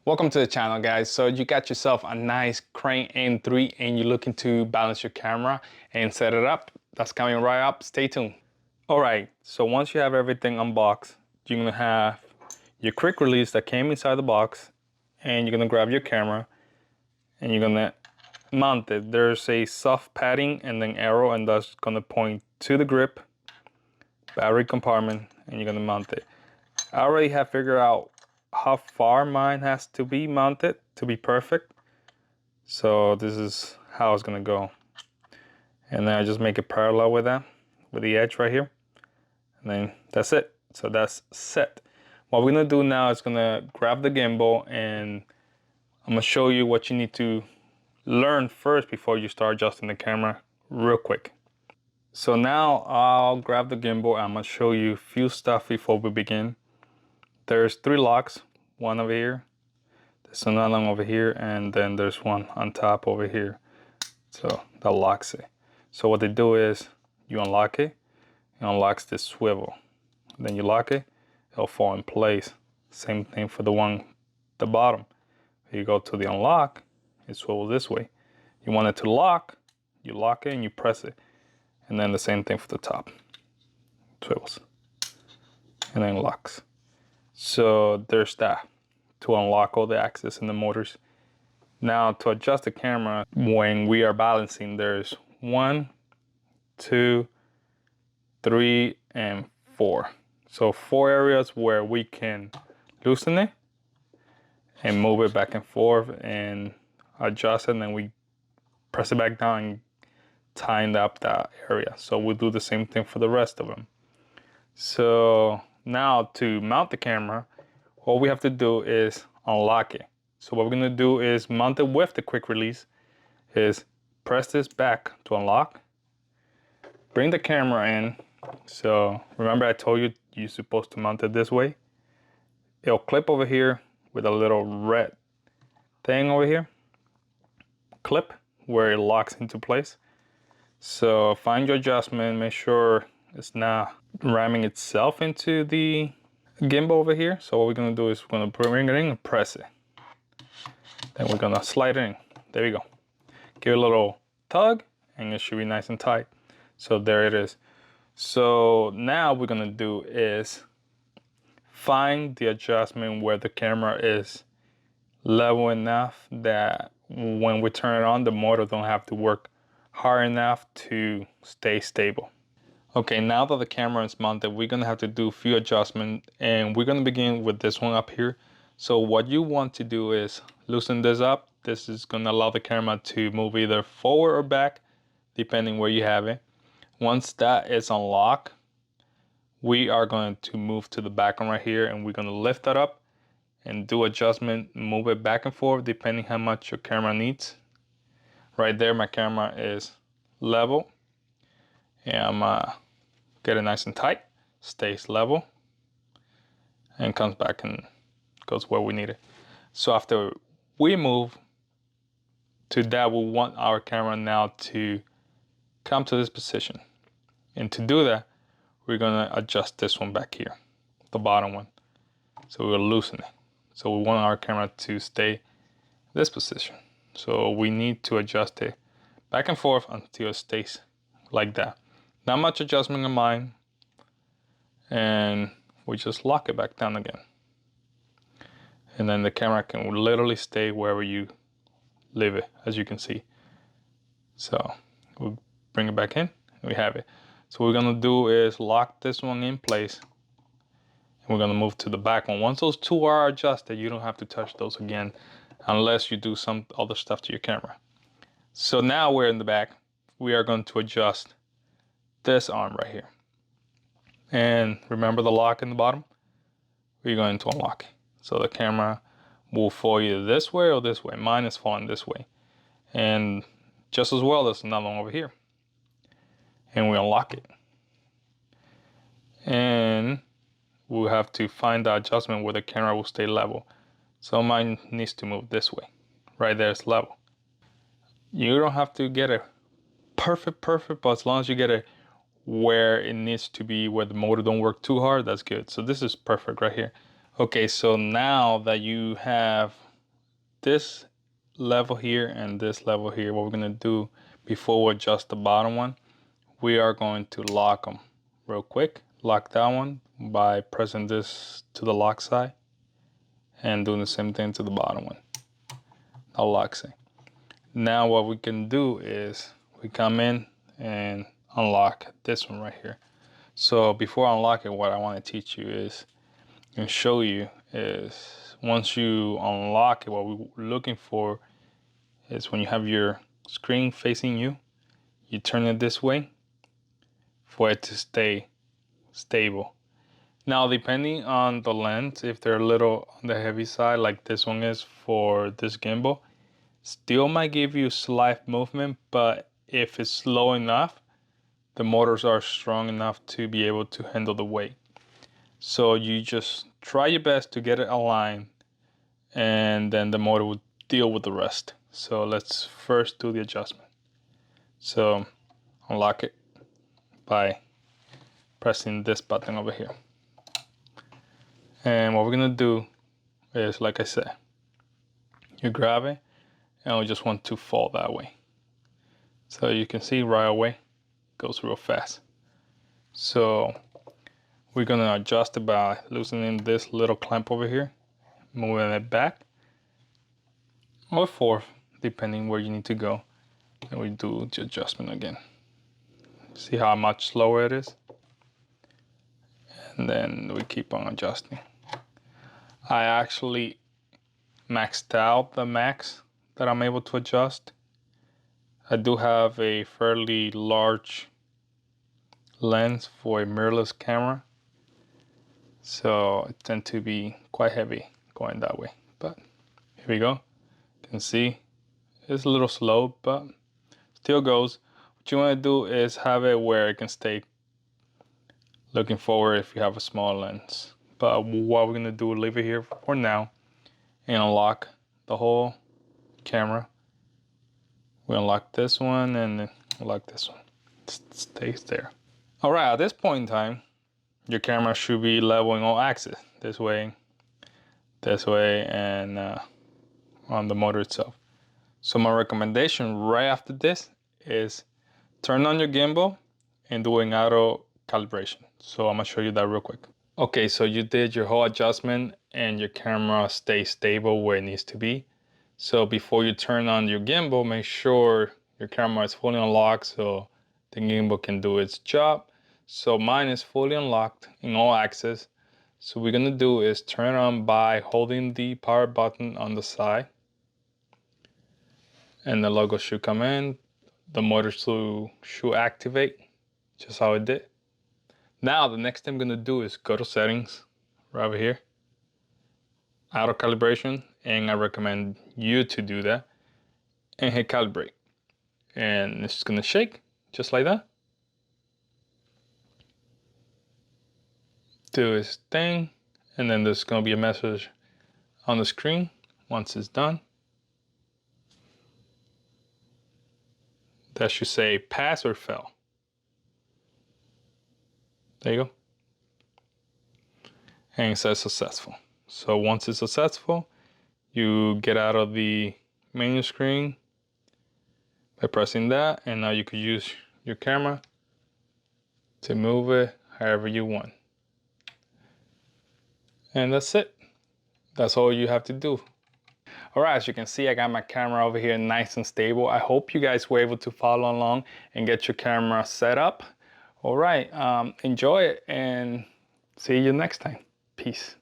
Welcome to the channel, guys. So you got yourself a nice Crane M3 and you're looking to balance your camera and set it up. That's coming right up. Stay tuned. All right, so once you have everything unboxed, you're gonna have your quick release that came inside the box, and you're gonna grab your camera and you're gonna mount it. There's a soft padding and then arrow, and that's gonna point to the grip, battery compartment, and you're gonna mount it. I already have figured out how far mine has to be mounted to be perfect. So this is how it's gonna go. And then I just make it parallel with that, with the edge right here. And then that's it. So that's set. What we're gonna do now is gonna grab the gimbal and I'm gonna show you what you need to learn first before you start adjusting the camera real quick. So now I'll grab the gimbal and I'm gonna show you a few stuff before we begin. There's 3 locks, one over here, there's another one over here, and then there's one on top over here. So that locks it. So what they do is you unlock it, it unlocks this swivel. Then you lock it, it'll fall in place. Same thing for the one at the bottom. You go to the unlock, it swivels this way. You want it to lock, you lock it and you press it. And then the same thing for the top. Swivels. And then locks. So there's that to unlock all the axes and the motors. Now to adjust the camera when we are balancing, there's 1, 2, 3, and 4. So 4 areas where we can loosen it and move it back and forth and adjust it, and then we press it back down and tighten up that area. So we'll do the same thing for the rest of them. So now to mount the camera, all we have to do is unlock it. So what we're gonna do is mount it with the quick release, is press this back to unlock, bring the camera in. So remember I told you you're supposed to mount it this way. It'll clip over here with a little red thing over here. Clip where it locks into place. So find your adjustment, make sure it's not ramming itself into the gimbal over here. So what we're gonna do is we're gonna bring it in and press it. Then we're gonna slide it in. There we go. Give it a little tug and it should be nice and tight. So there it is. So now what we're gonna do is find the adjustment where the camera is level enough that when we turn it on, the motor don't have to work hard enough to stay stable. Okay, now that the camera is mounted, we're gonna have to do a few adjustments, and we're gonna begin with this one up here. So what you want to do is loosen this up. This is gonna allow the camera to move either forward or back, depending where you have it. Once that is unlocked, we are going to move to the background right here, and we're gonna lift that up and do adjustment, move it back and forth, depending how much your camera needs. Right there, my camera is level, and I'm get it nice and tight, stays level, and comes back and goes where we need it. So after we move to that, we want our camera now to come to this position. And to do that, we're gonna adjust this one back here, the bottom one. So we'll loosen it. So we want our camera to stay this position. So we need to adjust it back and forth until it stays like that. Not much adjustment in mine, and we just lock it back down again. And then the camera can literally stay wherever you leave it, as you can see. So we'll bring it back in, and we have it. So what we're gonna do is lock this one in place, and we're gonna move to the back one. Once those two are adjusted, you don't have to touch those again, unless you do some other stuff to your camera. So now we're in the back. We are going to adjust this arm right here. And remember the lock in the bottom? We're going to unlock it. So the camera will fall either this way or this way. Mine is falling this way. And just as well, there's another one over here. And we unlock it. And we'll have to find the adjustment where the camera will stay level. So mine needs to move this way. Right there is level. You don't have to get it perfect, but as long as you get it where it needs to be, where the motor don't work too hard, that's good. So this is perfect right here. Okay, so now that you have this level here and this level here, what we're gonna do before we adjust the bottom one, we are going to lock them real quick. Lock that one by pressing this to the lock side and doing the same thing to the bottom one. That locks it. Now what we can do is we come in and unlock this one right here. So before I unlock it, what I want to teach you is and show you is once you unlock it, what we're looking for is when you have your screen facing you, you turn it this way for it to stay stable. Now, depending on the lens, if they're a little on the heavy side, like this one is for this gimbal, still might give you slight movement, but if it's slow enough, the motors are strong enough to be able to handle the weight. So you just try your best to get it aligned, and then the motor will deal with the rest. So let's first do the adjustment. So unlock it by pressing this button over here. And what we're gonna do is, like I said, you grab it and we just want to fall that way. So you can see right away, it goes real fast. So we're gonna adjust it by loosening this little clamp over here, moving it back or forth, depending where you need to go. And we do the adjustment again. See how much slower it is? And then we keep on adjusting. I actually maxed out the max that I'm able to adjust. I do have a fairly large lens for a mirrorless camera, so it tends to be quite heavy going that way. But here we go. You can see it's a little slow, but still goes. What you want to do is have it where it can stay looking forward if you have a small lens. But what we're gonna do, leave it here for now and unlock the whole camera. We unlock this one and then unlock this one. It stays there. All right, at this point in time, your camera should be leveling all axes. This way, and on the motor itself. So my recommendation right after this is turn on your gimbal and doing auto calibration. So I'm gonna show you that real quick. Okay, so you did your whole adjustment and your camera stays stable where it needs to be. So before you turn on your gimbal, make sure your camera is fully unlocked so the gimbal can do its job. So mine is fully unlocked in all axes. So what we're gonna do is turn it on by holding the power button on the side. And the logo should come in. The motor should activate, just how it did. Now, the next thing I'm gonna do is go to settings, right over here, auto calibration, and I recommend you to do that, and hit calibrate. And it's gonna shake, just like that. Do its thing, and then there's gonna be a message on the screen once it's done. That should say pass or fail. There you go. And it says successful. So once it's successful, you get out of the menu screen by pressing that, and now you could use your camera to move it however you want. And that's it. That's all you have to do. All right, as you can see, I got my camera over here nice and stable. I hope you guys were able to follow along and get your camera set up. All right, enjoy it and see you next time. Peace.